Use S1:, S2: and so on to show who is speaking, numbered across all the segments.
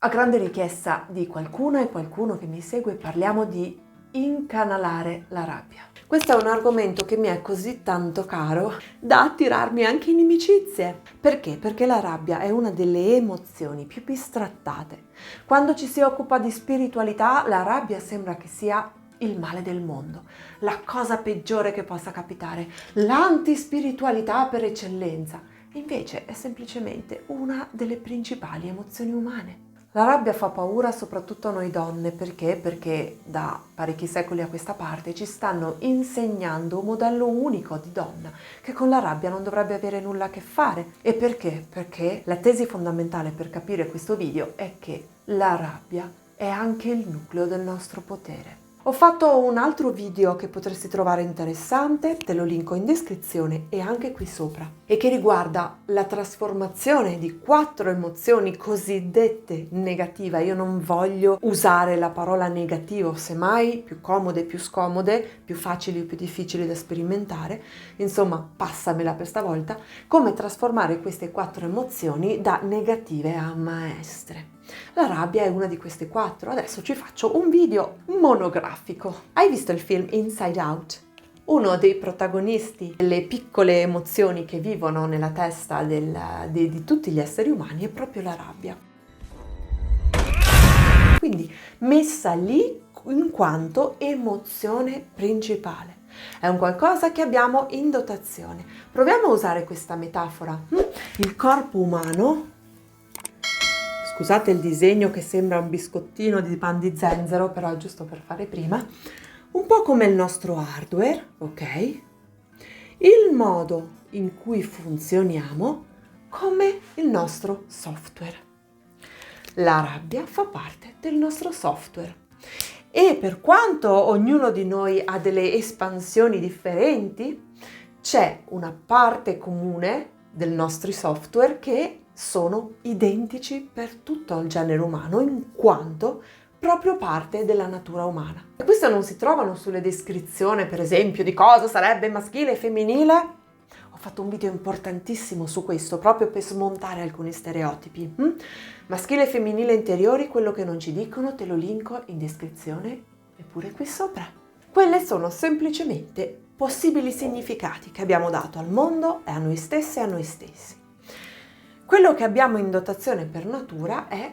S1: A grande richiesta di qualcuno e qualcuno che mi segue parliamo di incanalare la rabbia. Questo è un argomento che mi è così tanto caro da attirarmi anche inimicizie. Perché? Perché la rabbia è una delle emozioni più bistrattate. Quando ci si occupa di spiritualità, la rabbia sembra che sia il male del mondo, la cosa peggiore che possa capitare, l'antispiritualità per eccellenza. Invece è semplicemente una delle principali emozioni umane. La rabbia fa paura soprattutto a noi donne, perché? Perché da parecchi secoli a questa parte ci stanno insegnando un modello unico di donna che con la rabbia non dovrebbe avere nulla a che fare. E perché? Perché la tesi fondamentale per capire questo video è che la rabbia è anche il nucleo del nostro potere. Ho fatto un altro video che potresti trovare interessante, te lo linko in descrizione e anche qui sopra, e che riguarda la trasformazione di 4 emozioni cosiddette negative. Io non voglio usare la parola negativo, semmai più comode, più scomode, più facili o più difficili da sperimentare, insomma passamela per stavolta, come trasformare queste 4 emozioni da negative a maestre. La rabbia è una di queste 4. Adesso ci faccio un video monografico. Hai visto il film Inside Out? Uno dei protagonisti delle piccole emozioni che vivono nella testa di tutti gli esseri umani è proprio la rabbia. Quindi messa lì in quanto emozione principale. È un qualcosa che abbiamo in dotazione. Proviamo a usare questa metafora. Il corpo umano, scusate il disegno che sembra un biscottino di pan di zenzero, però è giusto per fare prima, un po' come il nostro hardware, ok? Il modo in cui funzioniamo come il nostro software. La rabbia fa parte del nostro software. E per quanto ognuno di noi ha delle espansioni differenti, c'è una parte comune del nostro software che sono identici per tutto il genere umano, in quanto proprio parte della natura umana. E queste non si trovano sulle descrizioni, per esempio, di cosa sarebbe maschile e femminile. Ho fatto un video importantissimo su questo, proprio per smontare alcuni stereotipi. Maschile e femminile interiori, quello che non ci dicono, te lo linko in descrizione e pure qui sopra. Quelle sono semplicemente possibili significati che abbiamo dato al mondo e a noi stesse e a noi stessi. Quello che abbiamo in dotazione per natura è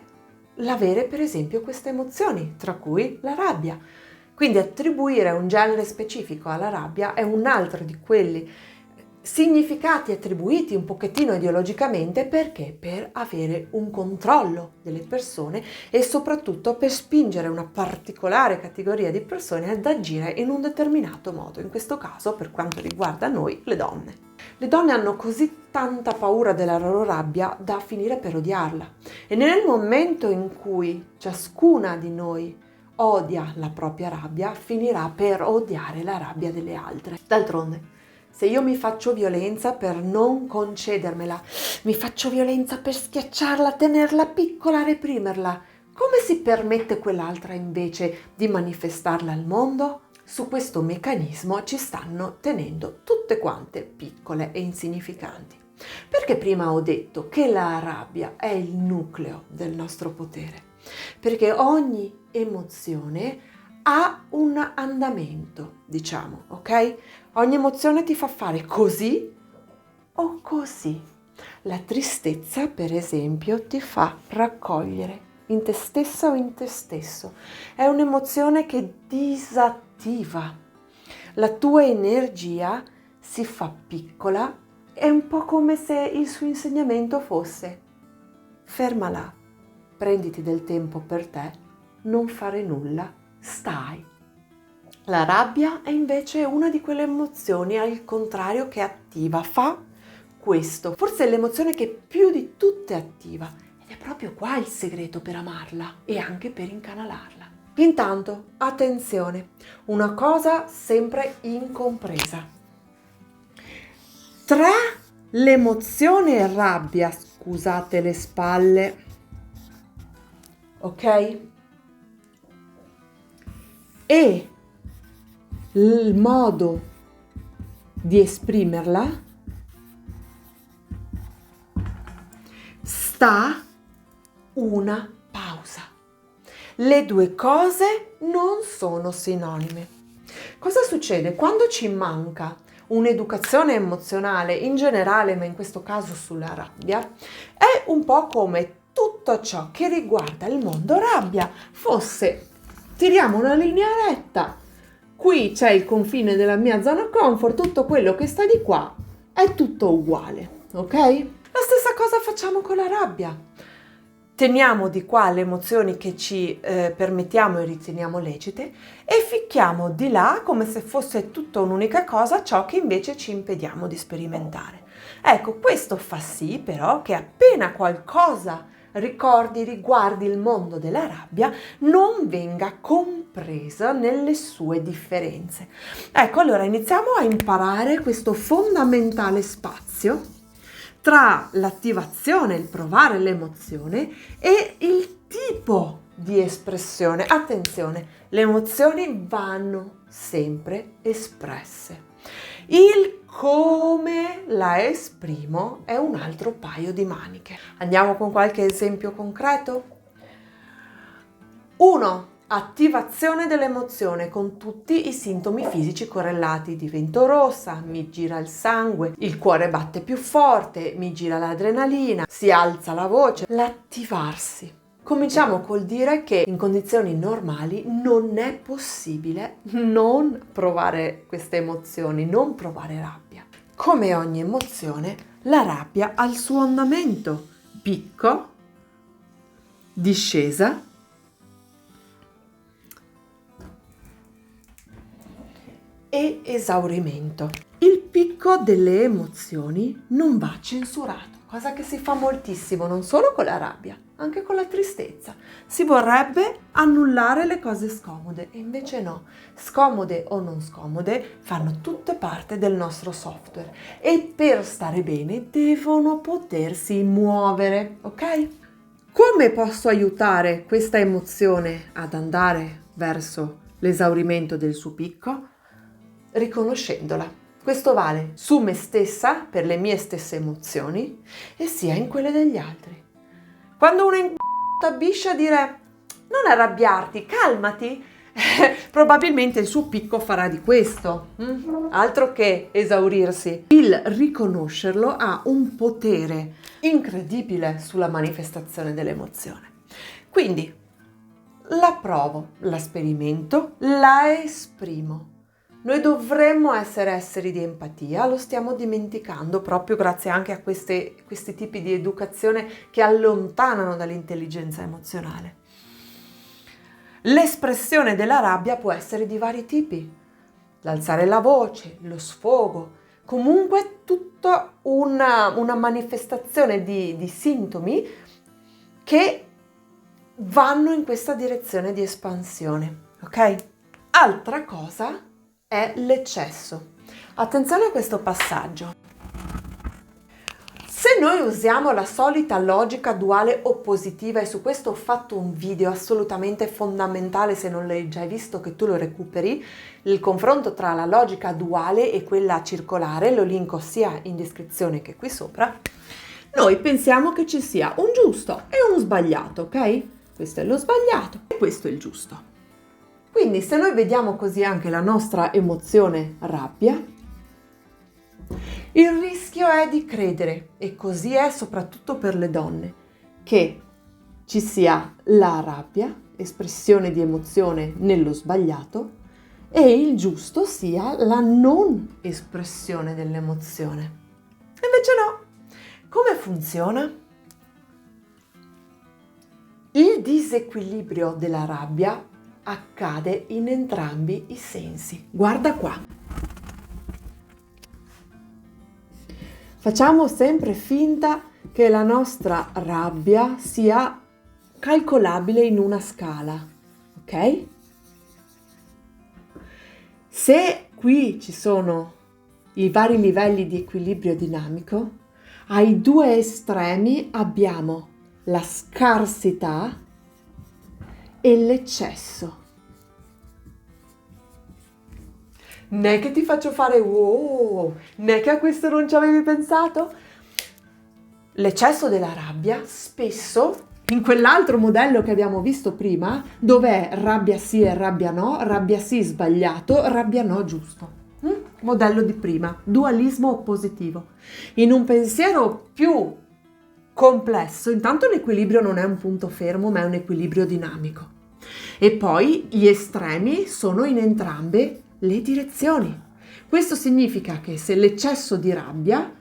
S1: l'avere per esempio queste emozioni, tra cui la rabbia. Quindi attribuire un genere specifico alla rabbia è un altro di quelli significati attribuiti un pochettino ideologicamente, perché per avere un controllo delle persone e soprattutto per spingere una particolare categoria di persone ad agire in un determinato modo, in questo caso per quanto riguarda noi le donne. Le donne hanno così tanta paura della loro rabbia da finire per odiarla, e nel momento in cui ciascuna di noi odia la propria rabbia, finirà per odiare la rabbia delle altre. D'altronde, se io mi faccio violenza per non concedermela, mi faccio violenza per schiacciarla, tenerla piccola, reprimerla, come si permette quell'altra invece di manifestarla al mondo? Su questo meccanismo ci stanno tenendo tutte quante piccole e insignificanti. Perché prima ho detto che la rabbia è il nucleo del nostro potere? Perché ogni emozione ha un andamento, diciamo, ok? Ogni emozione ti fa fare così o così. La tristezza, per esempio, ti fa raccogliere in te stessa o in te stesso. È un'emozione che disattiva. La tua energia si fa piccola. È un po' come se il suo insegnamento fosse: fermala, prenditi del tempo per te, non fare nulla, stai. La rabbia è invece una di quelle emozioni al contrario che attiva, fa questo. Forse è l'emozione che più di tutte attiva, ed è proprio qua il segreto per amarla e anche per incanalarla. Intanto, attenzione, una cosa sempre incompresa. Tra l'emozione rabbia, scusate le spalle, ok? E il modo di esprimerla sta una pausa. causa. Le due cose non sono sinonime. Cosa succede? Quando ci manca un'educazione emozionale in generale, ma in questo caso sulla rabbia, è un po' come tutto ciò che riguarda il mondo rabbia fosse, tiriamo una linea retta, qui c'è il confine della mia zona comfort, tutto quello che sta di qua è tutto uguale, ok? La stessa cosa facciamo con la rabbia. Teniamo di qua le emozioni che ci permettiamo e riteniamo lecite e ficchiamo di là come se fosse tutta un'unica cosa ciò che invece ci impediamo di sperimentare. Ecco, questo fa sì però che appena qualcosa riguardi il mondo della rabbia, non venga compresa nelle sue differenze. Ecco, allora iniziamo a imparare questo fondamentale spazio tra l'attivazione, il provare l'emozione e il tipo di espressione. Attenzione, le emozioni vanno sempre espresse. Il come la esprimo è un altro paio di maniche. Andiamo con qualche esempio concreto? 1. Attivazione dell'emozione con tutti i sintomi fisici correlati. Divento rossa, mi gira il sangue, il cuore batte più forte, mi gira l'adrenalina, si alza la voce. L'attivarsi. Cominciamo col dire che in condizioni normali non è possibile non provare queste emozioni, non provare rabbia. Come ogni emozione, la rabbia ha il suo andamento: picco, discesa e esaurimento. Il picco delle emozioni non va censurato, cosa che si fa moltissimo non solo con la rabbia, anche con la tristezza. Si vorrebbe annullare le cose scomode e invece no, scomode o non scomode fanno tutte parte del nostro software e per stare bene devono potersi muovere, ok? Come posso aiutare questa emozione ad andare verso l'esaurimento del suo picco? Riconoscendola. Questo vale su me stessa, per le mie stesse emozioni, e sia in quelle degli altri. Quando uno ambisce a dire non arrabbiarti, calmati, probabilmente il suo picco farà di questo, altro che esaurirsi. Il riconoscerlo ha un potere incredibile sulla manifestazione dell'emozione. Quindi la provo, la sperimento, la esprimo. Noi dovremmo essere esseri di empatia, lo stiamo dimenticando proprio grazie anche a questi tipi di educazione che allontanano dall'intelligenza emozionale. L'espressione della rabbia può essere di vari tipi: l'alzare la voce, lo sfogo, comunque tutta una manifestazione di sintomi che vanno in questa direzione di espansione, ok? Altra cosa è l'eccesso. Attenzione a questo passaggio. Se noi usiamo la solita logica duale oppositiva, e su questo ho fatto un video assolutamente fondamentale, se non l'hai già visto che tu lo recuperi, il confronto tra la logica duale e quella circolare, lo linko sia in descrizione che qui sopra, noi pensiamo che ci sia un giusto e un sbagliato, ok? Questo è lo sbagliato e questo è il giusto. Quindi se noi vediamo così anche la nostra emozione rabbia, il rischio è di credere, e così è soprattutto per le donne, che ci sia la rabbia, espressione di emozione nello sbagliato, e il giusto sia la non espressione dell'emozione. Invece no. Come funziona? Il disequilibrio della rabbia accade in entrambi i sensi. Guarda qua. Facciamo sempre finta che la nostra rabbia sia calcolabile in una scala, ok? Se qui ci sono i vari livelli di equilibrio dinamico, ai due estremi abbiamo la scarsità e l'eccesso. Né che ti faccio fare wow, né che a questo non ci avevi pensato. L'eccesso della rabbia spesso In quell'altro modello che abbiamo visto prima, dove è rabbia sì e rabbia sì sbagliato, rabbia no giusto. Modello di prima, dualismo oppositivo. In un pensiero più complesso, intanto l'equilibrio non è un punto fermo, ma è un equilibrio dinamico. E poi gli estremi sono in entrambe le direzioni. Questo significa che se l'eccesso di rabbia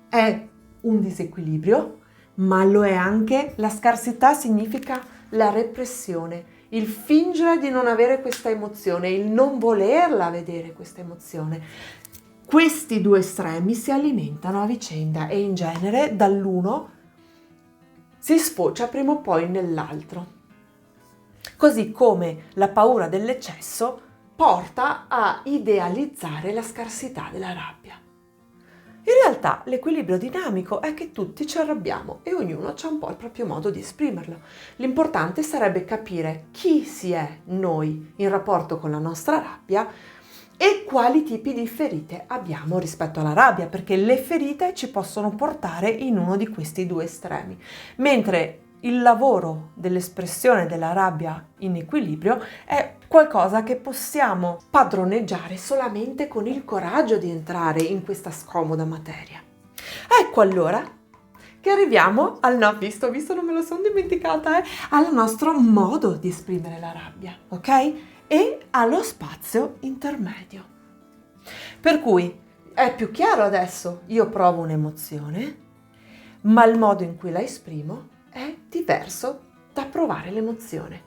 S1: è un disequilibrio, ma lo è anche la scarsità, significa la repressione, il fingere di non avere questa emozione, il non volerla vedere questa emozione. Questi due estremi si alimentano a vicenda e in genere dall'uno si sfocia prima o poi nell'altro. Così come la paura dell'eccesso porta a idealizzare la scarsità della rabbia. In realtà l'equilibrio dinamico è che tutti ci arrabbiamo e ognuno ha un po' il proprio modo di esprimerlo. L'importante sarebbe capire chi si è noi in rapporto con la nostra rabbia e quali tipi di ferite abbiamo rispetto alla rabbia, perché le ferite ci possono portare in uno di questi due estremi, mentre il lavoro dell'espressione della rabbia in equilibrio è qualcosa che possiamo padroneggiare solamente con il coraggio di entrare in questa scomoda materia. Ecco allora che arriviamo al visto, non me lo sono dimenticata, al nostro modo di esprimere la rabbia, ok? E allo spazio intermedio. Per cui è più chiaro adesso, io provo un'emozione, ma il modo in cui la esprimo è diverso da provare l'emozione.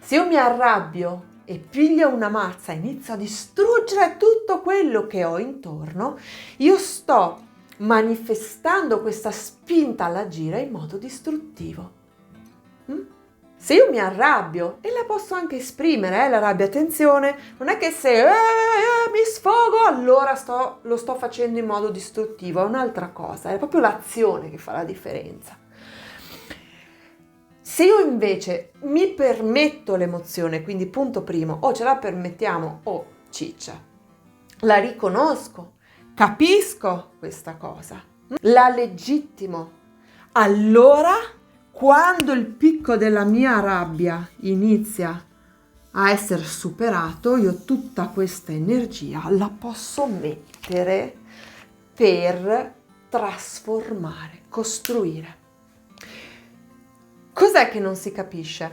S1: Se io mi arrabbio e piglio una mazza e inizio a distruggere tutto quello che ho intorno, io sto manifestando questa spinta all'agire in modo distruttivo. Se io mi arrabbio, e la posso anche esprimere, la rabbia, attenzione, non è che se mi sfogo allora lo sto facendo in modo distruttivo, è un'altra cosa, è proprio l'azione che fa la differenza. Se io invece mi permetto l'emozione, quindi punto primo, o ce la permettiamo o ciccia, la riconosco, capisco questa cosa, la legittimo, allora quando il picco della mia rabbia inizia a essere superato, io tutta questa energia la posso mettere per trasformare, costruire. Cos'è che non si capisce?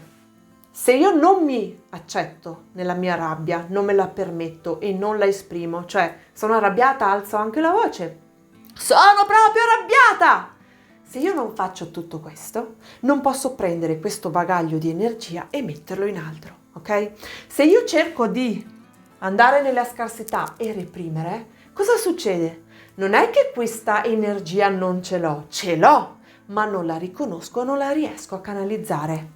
S1: Se io non mi accetto nella mia rabbia, non me la permetto e non la esprimo, cioè sono arrabbiata, alzo anche la voce, sono proprio arrabbiata! Se io non faccio tutto questo, non posso prendere questo bagaglio di energia e metterlo in altro, ok? Se io cerco di andare nella scarsità e reprimere, cosa succede? Non è che questa energia non ce l'ho, ma non la riconosco, non la riesco a canalizzare.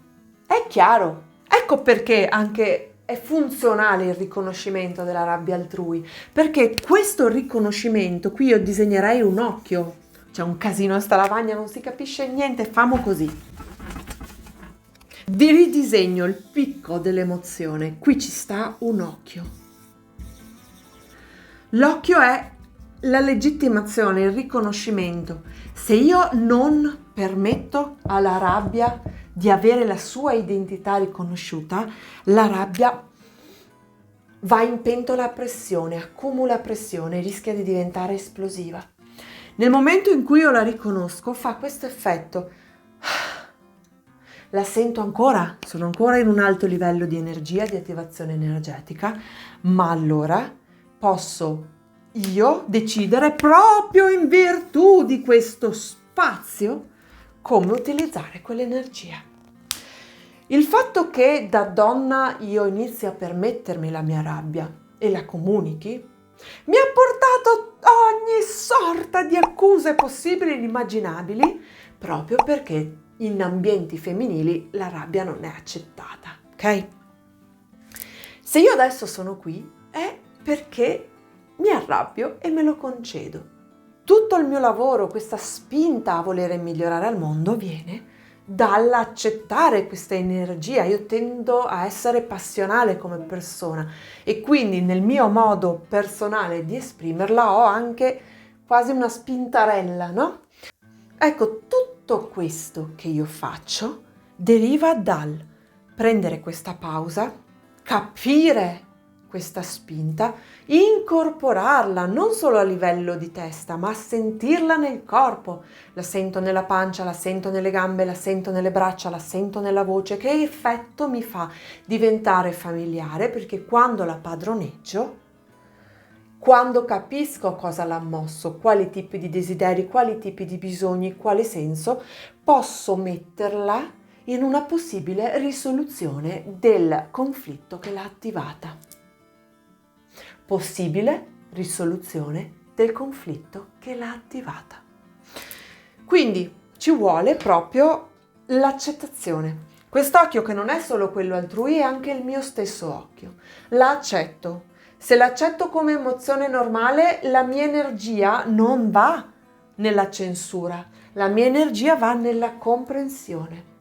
S1: È chiaro? Ecco perché anche è funzionale il riconoscimento della rabbia altrui, perché questo riconoscimento, qui io disegnerei un occhio, c'è un casino in sta lavagna, non si capisce niente, famo così. Vi ridisegno il picco dell'emozione, qui ci sta un occhio. L'occhio è la legittimazione, il riconoscimento. Se io non permetto alla rabbia di avere la sua identità riconosciuta, la rabbia va in pentola a pressione, accumula pressione, rischia di diventare esplosiva. Nel momento in cui io la riconosco, fa questo effetto. La sento ancora, sono ancora in un alto livello di energia, di attivazione energetica, ma allora posso io decidere proprio in virtù di questo spazio come utilizzare quell'energia. Il fatto che da donna io inizi a permettermi la mia rabbia e la comunichi mi ha portato ogni sorta di accuse possibili e inimmaginabili, proprio perché in ambienti femminili la rabbia non è accettata, ok? Se io adesso sono qui è perché mi arrabbio e me lo concedo. Tutto il mio lavoro, questa spinta a volere migliorare al mondo viene dall'accettare questa energia. Io tendo a essere passionale come persona e quindi nel mio modo personale di esprimerla ho anche quasi una spintarella, no? Ecco, tutto questo che io faccio deriva dal prendere questa pausa, capire questa spinta, incorporarla non solo a livello di testa, ma sentirla nel corpo. La sento nella pancia, la sento nelle gambe, la sento nelle braccia, la sento nella voce. Che effetto mi fa diventare familiare? Perché quando la padroneggio, quando capisco cosa l'ha mosso, quali tipi di desideri, quali tipi di bisogni, quale senso, posso metterla in una possibile risoluzione del conflitto che l'ha attivata. Possibile risoluzione del conflitto che l'ha attivata. Quindi ci vuole proprio l'accettazione. Quest'occhio che non è solo quello altrui, è anche il mio stesso occhio. La accetto. Se l'accetto come emozione normale, la mia energia non va nella censura, la mia energia va nella comprensione.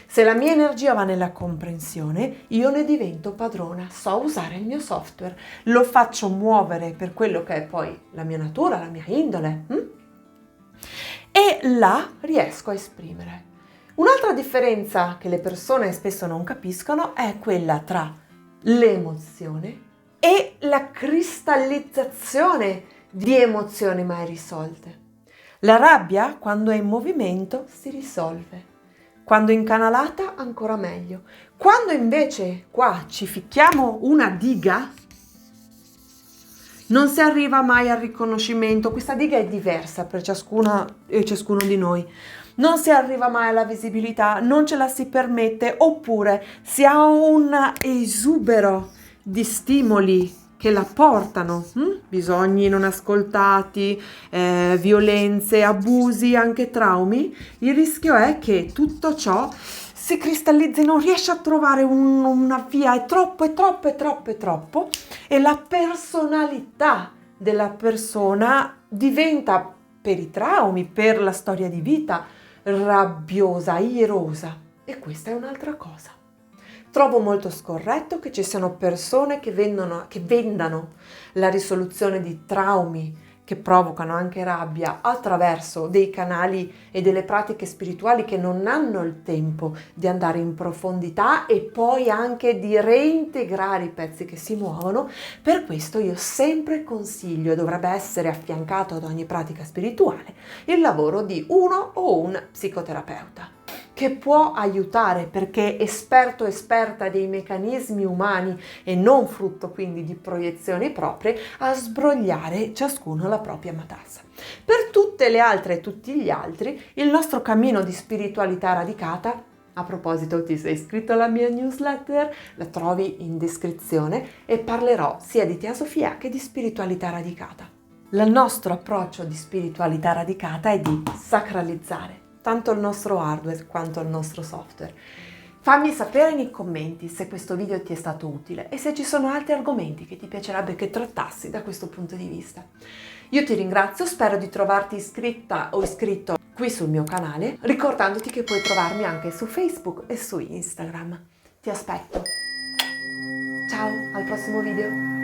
S1: Se la mia energia va nella comprensione, io ne divento padrona, so usare il mio software, lo faccio muovere per quello che è poi la mia natura, la mia indole, e la riesco a esprimere. Un'altra differenza che le persone spesso non capiscono è quella tra l'emozione e la cristallizzazione di emozioni mai risolte. La rabbia, quando è in movimento, si risolve. Quando incanalata, ancora meglio. Quando invece qua ci ficchiamo una diga, non si arriva mai al riconoscimento. Questa diga è diversa per ciascuna e ciascuno di noi. Non si arriva mai alla visibilità, non ce la si permette, oppure si ha un esubero di stimoli che la portano, bisogni non ascoltati, violenze, abusi, anche traumi. Il rischio è che tutto ciò si cristallizzi, non riesce a trovare una via, è troppo e la personalità della persona diventa, per i traumi, per la storia di vita, rabbiosa, irosa, e questa è un'altra cosa. Trovo molto scorretto che ci siano persone che vendano la risoluzione di traumi che provocano anche rabbia attraverso dei canali e delle pratiche spirituali che non hanno il tempo di andare in profondità e poi anche di reintegrare i pezzi che si muovono. Per questo io sempre consiglio, e dovrebbe essere affiancato ad ogni pratica spirituale, il lavoro di uno o un psicoterapeuta, che può aiutare, perché esperta dei meccanismi umani e non frutto quindi di proiezioni proprie, a sbrogliare ciascuno la propria matassa. Per tutte le altre e tutti gli altri, il nostro cammino di spiritualità radicata, a proposito, ti sei iscritto alla mia newsletter? La trovi in descrizione, e parlerò sia di teosofia che di spiritualità radicata. Il nostro approccio di spiritualità radicata è di sacralizzare tanto il nostro hardware quanto il nostro software. Fammi sapere nei commenti se questo video ti è stato utile e se ci sono altri argomenti che ti piacerebbe che trattassi da questo punto di vista. Io ti ringrazio, spero di trovarti iscritta o iscritto qui sul mio canale, ricordandoti che puoi trovarmi anche su Facebook e su Instagram. Ti aspetto. Ciao, al prossimo video.